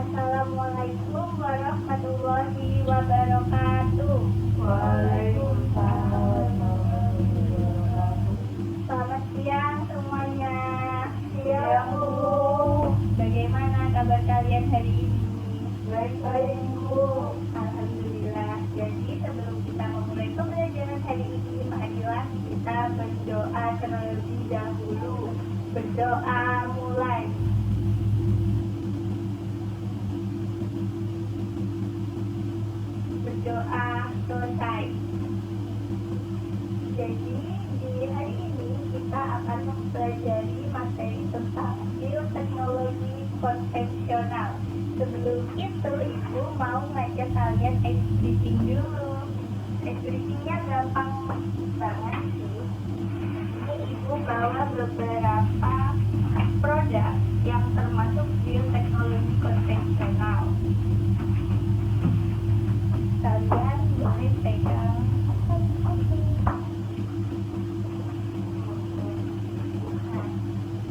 Assalamualaikum warahmatullahi wabarakatuh. Waalaikumsalam warahmatullahi wabarakatuh. Selamat siang semuanya. Siang, Bu. Bagaimana kabar kalian hari ini? Baik-baik, Bu. Alhamdulillah. Jadi sebelum kita memulai pembelajaran hari ini, marilah kita berdoa terlebih dahulu. Berdoa mulai. Berdoa selesai. Jadi di hari ini kita akan mempelajari materi tentang bioteknologi konvensional. Sebelum itu Ibu mau ngajak kalian ice breathing dulu. Ice breathingnya gampang banget sih. Ini Ibu bawa beberapa produk yang termasuk bioteknologi konvensional. Kalian boleh pegang.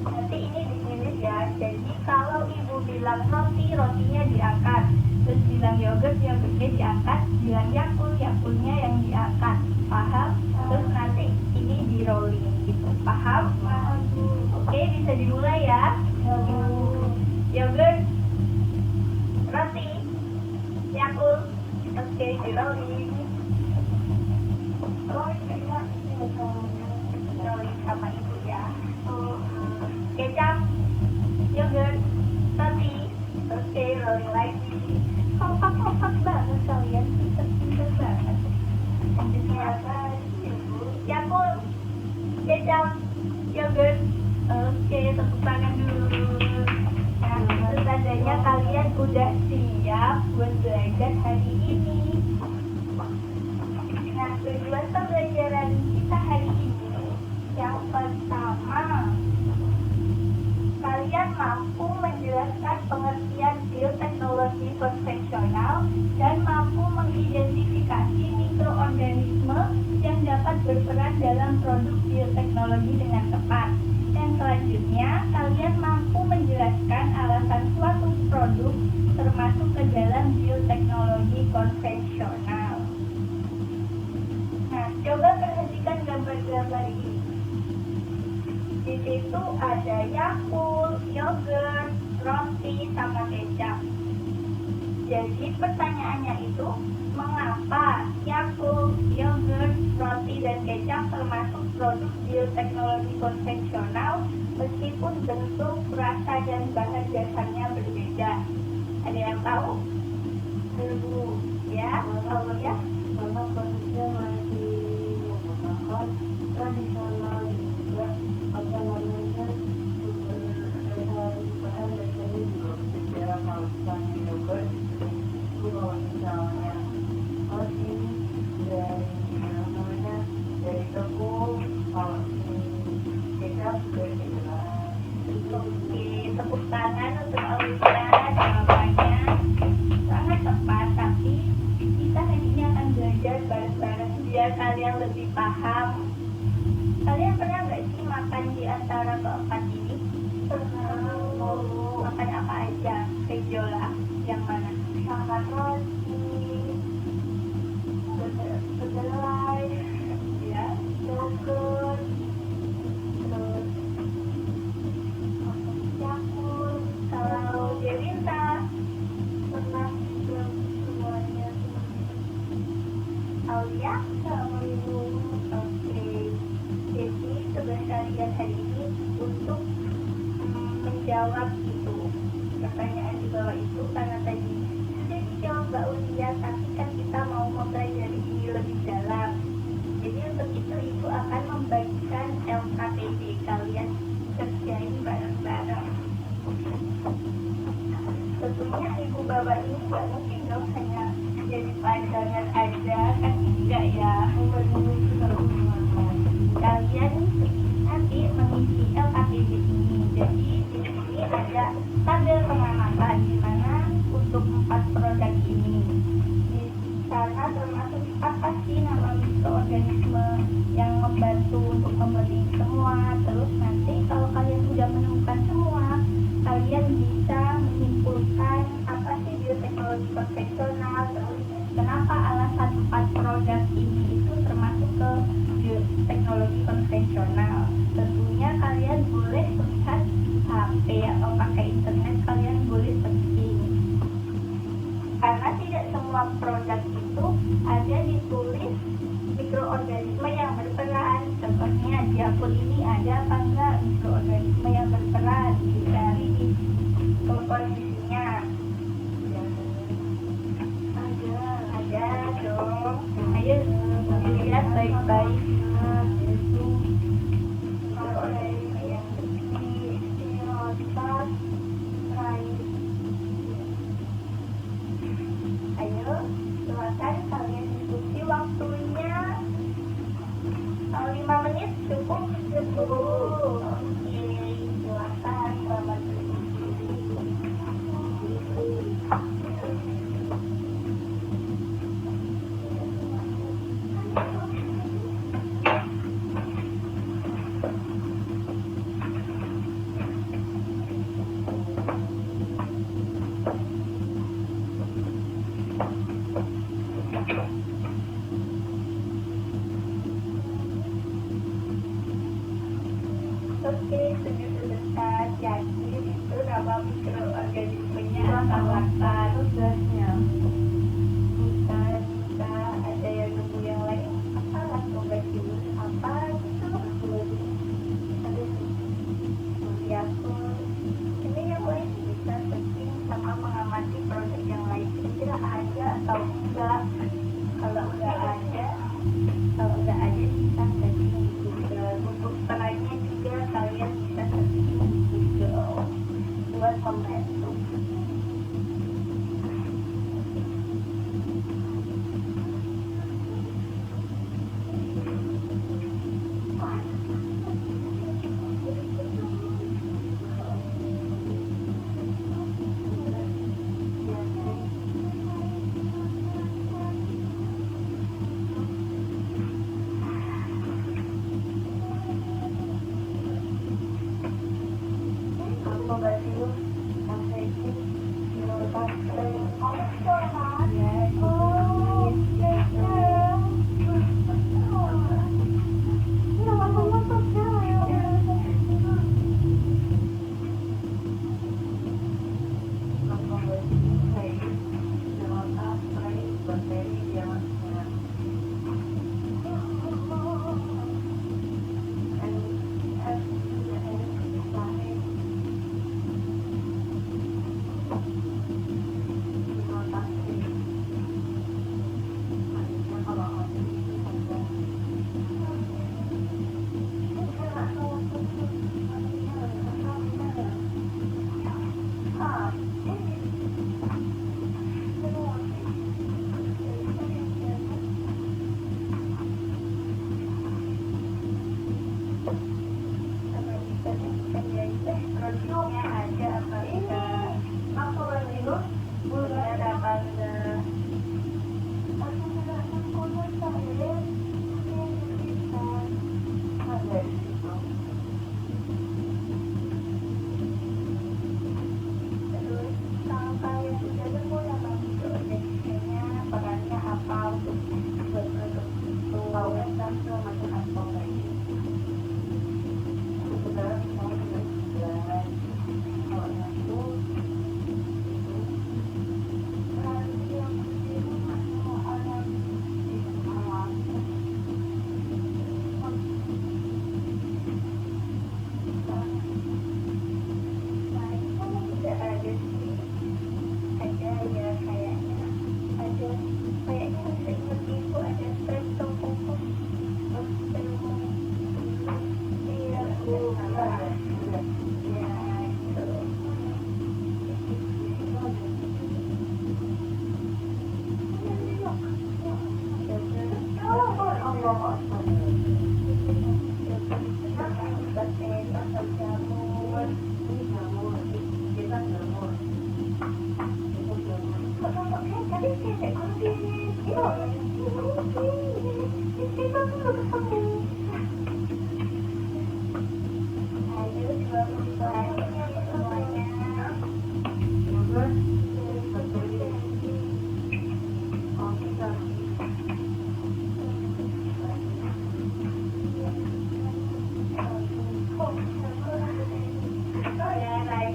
Nanti ini ditulis ya. Jadi kalau Ibu bilang roti, rotinya diangkat. Terus bilang yogurt, yogurtnya diangkat. Bilang Yakult, Yakultnya yang diangkat. Paham? Terus nanti ini di rolling gitu. Paham? Oke, bisa dimulai ya. Yogurt, roti, Yakult. Oke, di rolling. Rolling sama Ibu ya. Kecap, yogurt, roti. Oke, rolling lagi. Kompak-kompak banget kalian, pinter-pinter banget. Lanjutnya apa? Yakult, kecap, yogurt. Oke, tepuk tangan dulu. Nah, itu tandanya kalian udah siap buat belajar hari ini. Nah, tujuan pembelajaran kita hari ini yang pertama, kalian mampu menjelaskan pengertian bioteknologi konvensional dan mampu mengidentifikasi mikroorganisme yang dapat berperan dalam produk bioteknologi dengan tepat. Dan selanjutnya, kalian mampu menjelaskan alasan suatu produk termasuk ke dalam bioteknologi konvensional. Nah, coba perhatikan gambar-gambar ini. Di situ ada Yakult, yogurt, roti, sama kecap. Jadi pertanyaannya itu, mengapa Yakult, yogurt, roti, dan kecap termasuk produk bioteknologi konvensional meskipun bentuk, rasa, dan bahan dasarnya berbeda? Ada yang tahu? Bu. Ya, tahu ya? Karena kondisinya masih menggunakan tradisional juga, apa namanya, bahan dasarnya juga berbeda. Kalau misalnya yogurt itu kalau misalnya roti dari namanya dari tepung, kalau ini kecap dari kedelai. Oke, tepuk tangan untuk Alisa, jawabannya sangat tepat, tapi kita hari ini akan belajar bareng-bareng biar kalian lebih paham. Kalian pernah nggak sih makan di antara keempat ini? Makan apa aja? Kejola, yang mana? Makan roti, kedelai, Ya, yogurt, terus Yakult. kalau Dewinta, Pernah juga semuanya Aulia, sama ibu. oke. Jadi kebesaran hari ini untuk menjawab itu pertanyaan di bawah itu, karena tadi sudah dijawab Mbak Ulia, tapi kan kita mau mempelajari ini lebih dalam. Jadi untuk itu Ibu akan membagikan LKPD, kalian kerjain bareng-bareng. Tentunya Ibu bawa ini nggak mungkin dong hanya jadi pelajaran aja, kan enggak ya. Kalian nanti mengisi LKPD ini. Jadi di sini ada tabel pengamatan di mana untuk 4 produk ini. Di sana termasuk apa sih nama mikroorganisme yang membantu untuk memberi semua. Terus nanti kalau kalian sudah menemukan semua, kalian bisa menyimpulkan apa sebesar yakin itu nama mikroorganismenya asalkan Tugasnya. bisa ada yang nemu yang lain apa lactobacillus apa gitu ya ini yang lain bisa searching sama mengamati produk yang lain kira-kira ada atau enggak kalau enggak ada bisa searching di Google untuk perannya juga kalian bisa searching di Google buat membantu. Produknya ada apa enggak? Aku baru ada apa enggak? Terus kalau kalian sudah nemu nama mikroorganismenya, perannya apa untuk buat produk itu? Macam apa kayak gitu. Sekarang mau belajar kalau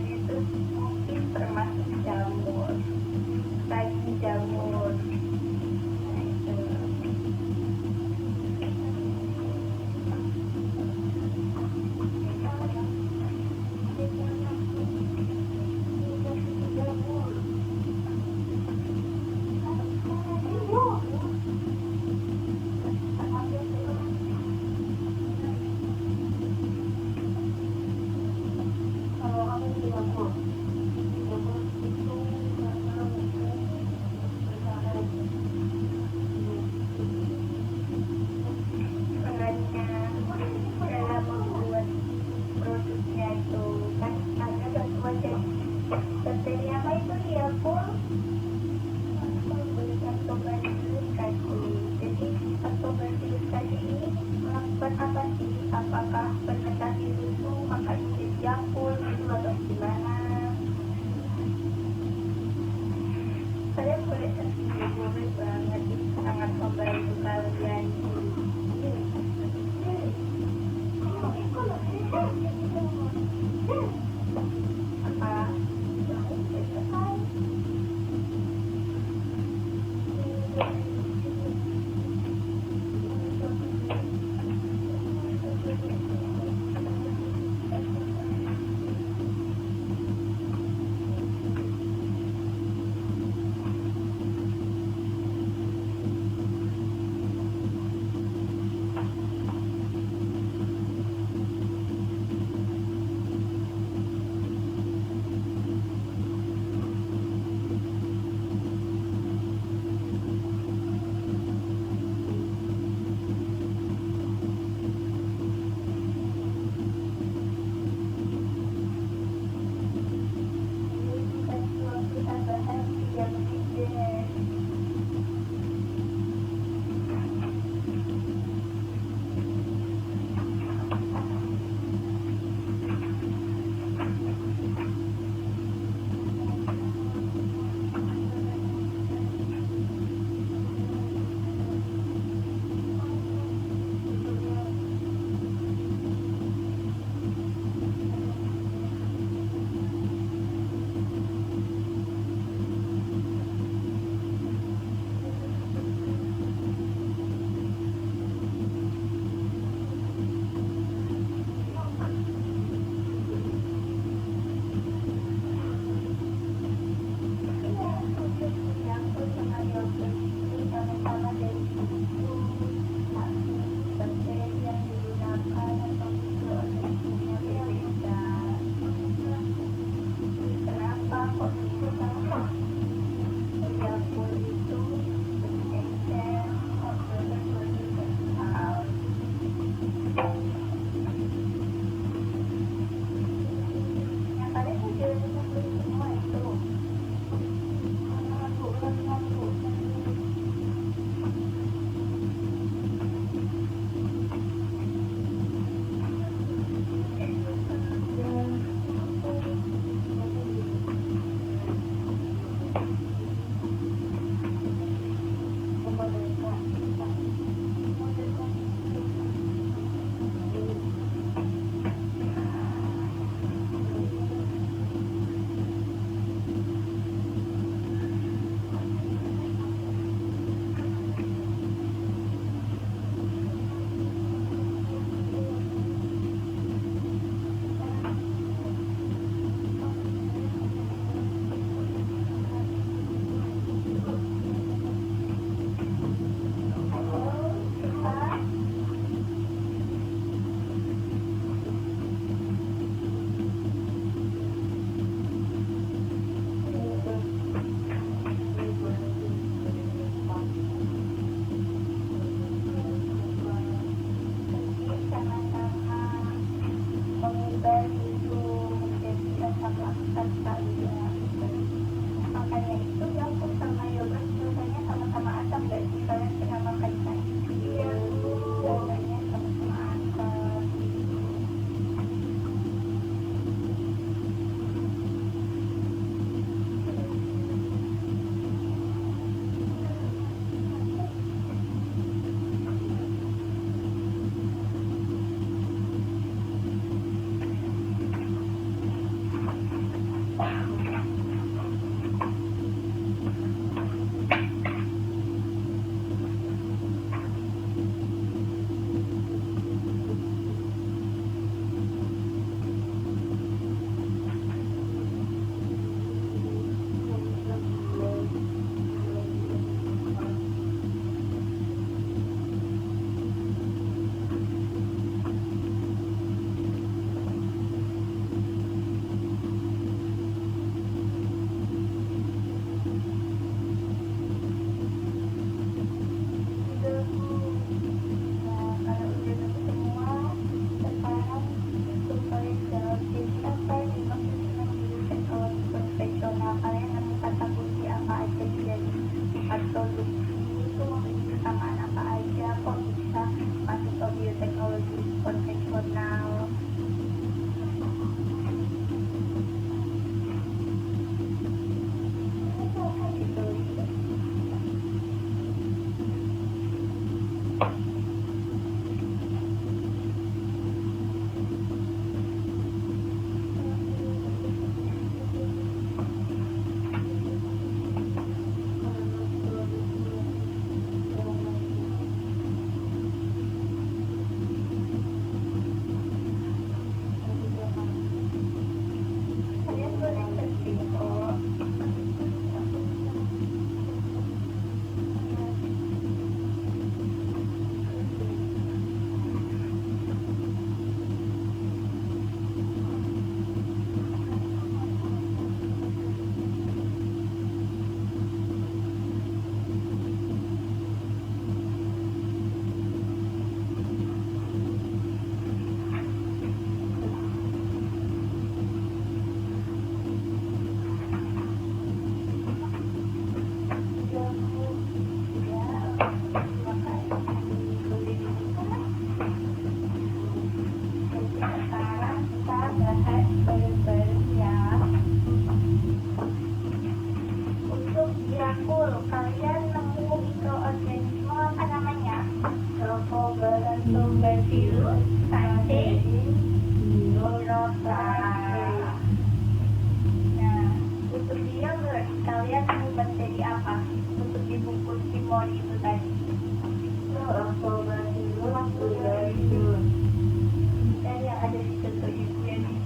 itu termasuk jamur, daging jamur. Nah, itu.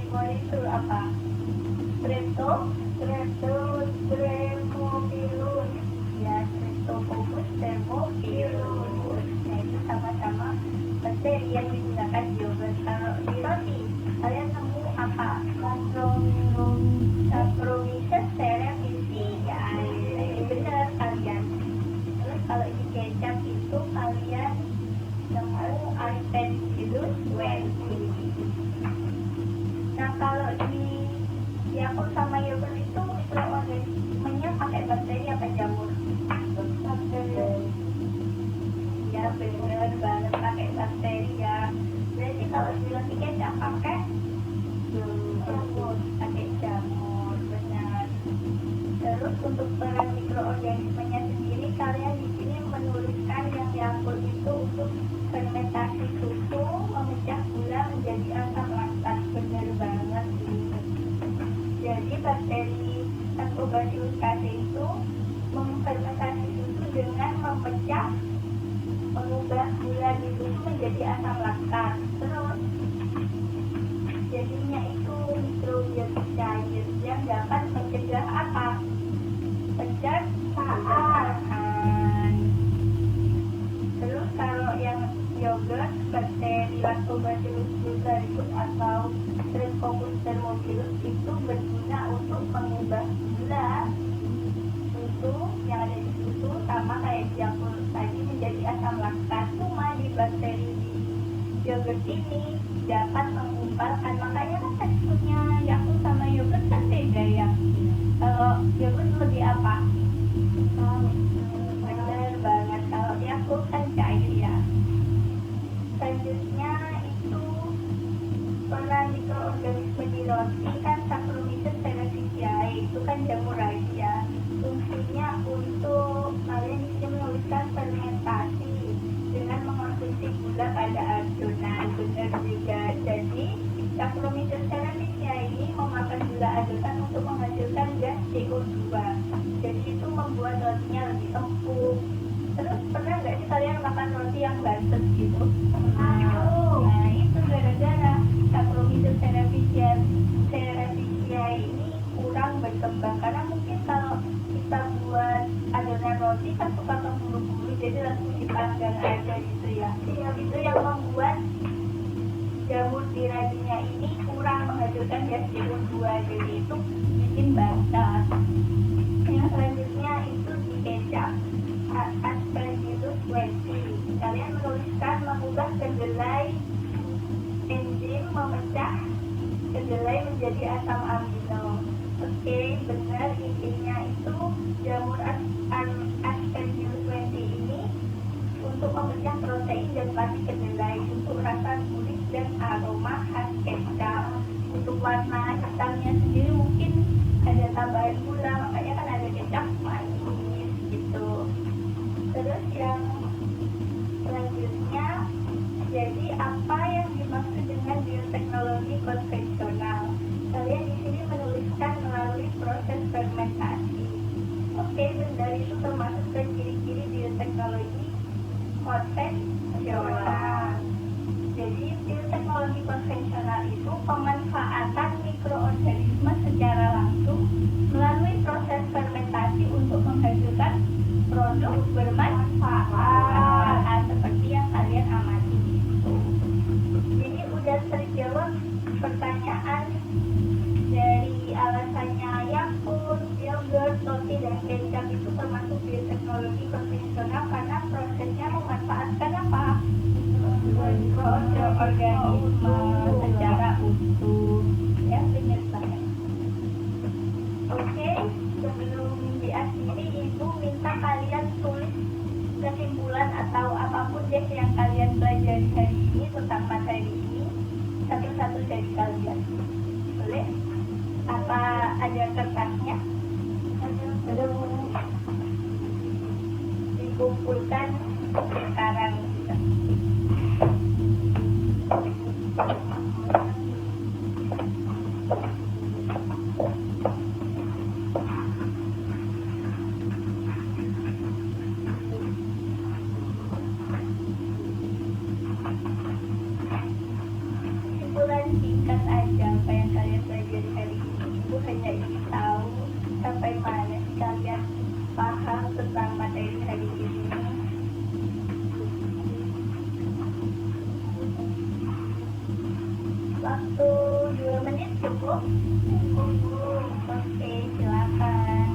molekul apa? Streptococcus Ya, Streptococcus thermophilus. Nah, itu sama-sama bakteri yang digunakan di yogurt. Kalau di roti, kalian nemu apa? Saccharomyces cerevisiae. Ya, ini benar kalian. Terus kalau di kecap itu kalian nemu Aspergillus wendtii. Nah, kalau di Yakult sama yogurt itu mikroorganismenya pakai bakteri apa jamur? Ya, benar banget pakai bakteri ya. Berarti kalau di roti kecap pakai jamur, benar. Terus untuk peran mikroorganismenya sendiri, kalian di sini menuliskan yang Yakult itu untuk fermentasi susu, memecah gula menjadi asam laktat. Benar banget ini. Jadi bakteri Lactobacillus casei itu memfermentasi susu dengan mengubah gula di susu menjadi asam laktat. Terus jadinya itu mikrobiotik cair yang dapat mencegah apa? Pencertaan. Terus kalau yang yogurt, bakteri Lactobacillus bulgaricus atau Streptococcus thermophilus itu berguna untuk mengubah gula susu yang ada di susu sama kayak di Yakult tadi menjadi asam laktat. Cuma di bakteri di yogurt ini dapat mengumpalkan, makanya kan teksturnya Yakult sama yogurt kan beda ya. Kalau yogurt lebih apa? Benar banget, kalau Yakult kan cair ya. Selanjutnya itu peran mikroorganisme di roti kan Saccharomyces cerevisiae, itu kan jamur lagi ya. Fungsinya untuk kalian bisa menuliskan fermentasi dengan mengonsumsi gula pada adonan. Benar juga. Jadi Saccharomyces cerevisiae ini memakan gula adonan untuk menghasilkan gas CO2. Jadi itu membuat rotinya lebih empuk. Terus pernah nggak sih kalian makan roti yang bantet gitu? Nah, itu gara-gara Saccharomyces cerevisiae ini kurang berkembang, karena mungkin kalau kita buat adonan roti kan suka keburu-buru, jadi langsung dipanggang aja gitu ya. Itu yang membuat jamur tiradinya ini kurang menghasilkan gas CO2, jadi itu bikin bantet. Yang selanjutnya itu di kecap Aspergillus wendtii. Kalian menuliskan mengubah kedelai, enzim memecah kedelai menjadi asam amino. Oke, benar, intinya itu jamur Aspergillus wendtii ini untuk memecah protein dan pati kedelai untuk rasa gurih dan aroma khas kecap. Untuk warna hitamnya sendiri mungkin ada tambahan gula, makanya kan ada kecap manis gitu. Terus yang selanjutnya, jadi apa yang dimaksud dengan bioteknologi konvensional? Kalian di sini menuliskan melalui proses fermentasi. Oke, benar, itu termasuk ke ciri-ciri bioteknologi konvensional. Jadi bioteknologi konvensional itu pemanfaatan mikroorganisme secara langsung melalui proses fermentasi untuk menghasilkan produk bermanfaat seperti yang kalian amati itu. Jadi udah terjawab pertanyaan dari alasannya Yakult, yogurt, roti, dan kecap itu termasuk bioteknologi konvensional karena prosesnya memanfaatkan apa? Mikroorganisme secara utuh. Ya, benar banget. Oke, sebelum diakhiri, Ibu minta kalian tulis kesimpulan atau apapun deh yang kalian pelajari hari ini tentang materi ini, satu-satu dari kalian. Boleh? Apa ada kertasnya? Belum dikumpulkan sekarang. Kesimpulan singkat aja apa yang kalian cukup? Oke, silakan.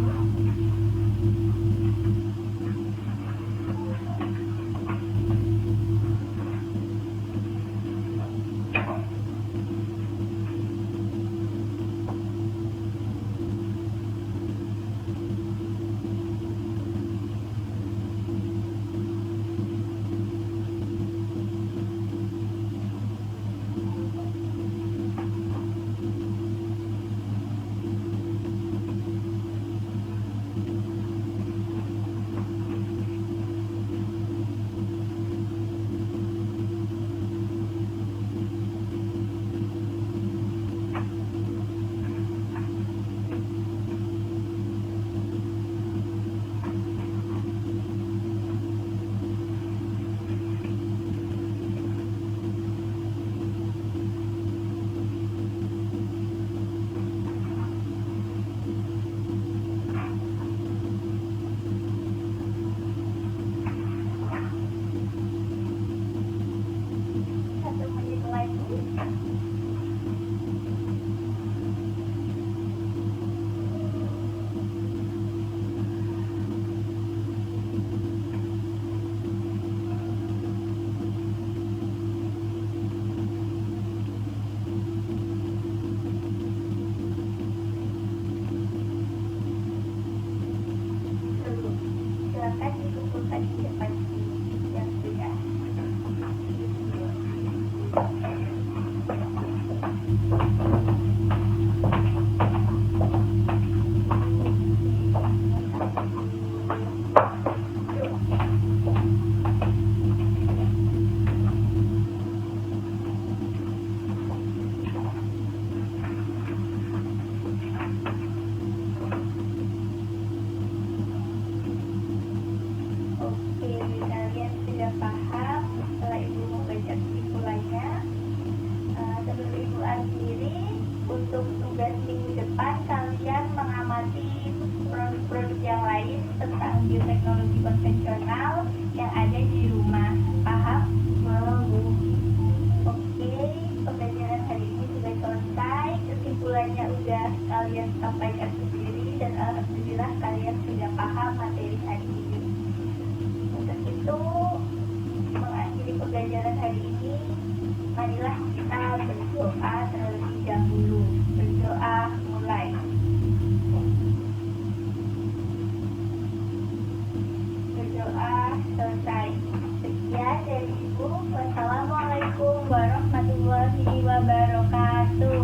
Satu menit lagi. Silakan dikumpulkan di depan yang sudah. Oke, kalian sudah paham setelah Ibu membaca kesimpulannya. Sebelum Ibu akhiri, untuk tugas minggu depan kalian mengamati produk-produk yang lain tentang bioteknologi konvensional yang ada di rumah. Paham? Oke, pembelajaran hari ini sudah selesai. Kesimpulannya udah kalian sampaikan sendiri dan alhamdulillah kalian sudah paham materi hari ini. Untuk itu, mengakhiri pembelajaran hari ini, marilah kita berdoa terlebih dahulu. Berdoa mulai. Berdoa selesai. Sekian dari Ibu. Wassalamualaikum warahmatullahi wabarakatuh.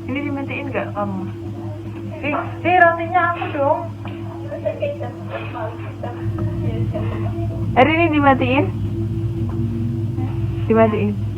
Ini dimatiin nggak kamu? Rotinya aku dong. Hari ini dimatiin? Dimatiin.